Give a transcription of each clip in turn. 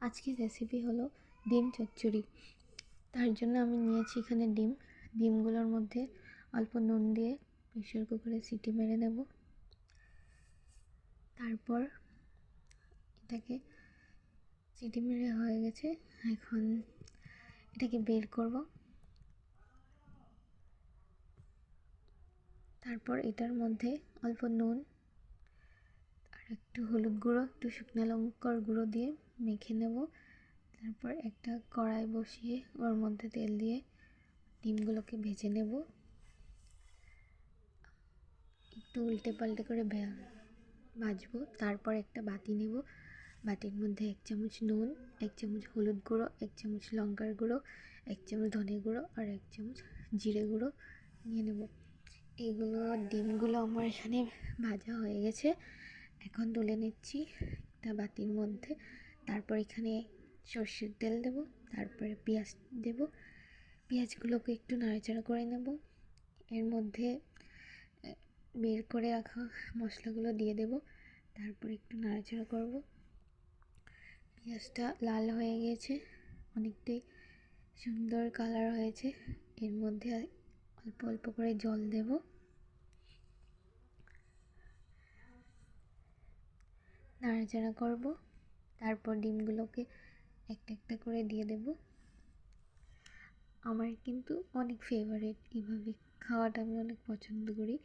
আজকের রেসিপি হলো ডিম চচ্চড়ি। তার জন্য আমি নিয়েছি এখানে ডিমগুলোর মধ্যে অল্প নুন দিয়ে প্রেসার কুকারে সিটি মেরে নেব। তারপর এটাকে সিটি মেরে হয়ে গেছে, এখন এটাকে বের করব। তারপর এটার মধ্যে অল্প নুন আর একটু হলুদ গুঁড়ো, একটু শুকনো লঙ্কার গুঁড়ো দিয়ে মেখে নেব। তারপর একটা কড়াই বসিয়ে ওর মধ্যে তেল দিয়ে ডিমগুলোকে ভেজে নেব। একটু উল্টে পাল্টে করে ভাজবো। তারপর একটা বাটি নেব, বাটির মধ্যে 1 চামচ নুন, 1 চামচ হলুদ গুঁড়ো, 1 চামচ লঙ্কার গুঁড়ো, 1 চামচ ধনে গুঁড়ো আর 1 চামচ জিরে গুঁড়ো নিয়ে নেব। এইগুলো ডিমগুলো আমার এখানে ভাজা হয়ে গেছে, এখন তুলে নিচ্ছি একটা বাটির মধ্যে। তারপর এখানে সর্ষের তেল দেব, তারপরে পেঁয়াজ দেব। পেঁয়াজগুলোকে একটু নাড়াচাড়া করে নেব। এর মধ্যে বের করে রাখা মশলাগুলো দিয়ে দেব। তারপর একটু নাড়াচাড়া করব। পেঁয়াজটা লাল হয়ে গিয়েছে, অনেকটাই সুন্দর কালার হয়েছে। এর মধ্যে অল্প অল্প করে জল দেব। নাড়াচাড়া করব। তারপর ডিমগুলোকে একটা একটা করে দিয়ে দেব। আমার কিন্তু অনেক ফেভারিট, এভাবে খাওয়াটা আমি অনেক পছন্দ করি,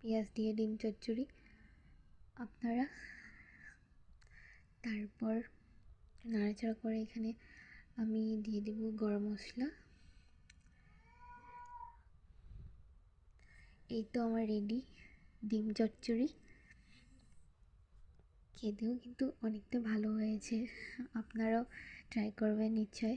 পেঁয়াজ দিয়ে ডিম চচ্চড়ি। আপনারা তারপর নাড়াচাড়া করে এখানে আমি দিয়ে দেব গরম মশলা। এই তো আমার রেডি ডিম চচ্চড়ি। খেতেও কিন্তু অনেকটা ভালো হয়েছে, আপনারাও ট্রাই করবেন নিশ্চয়।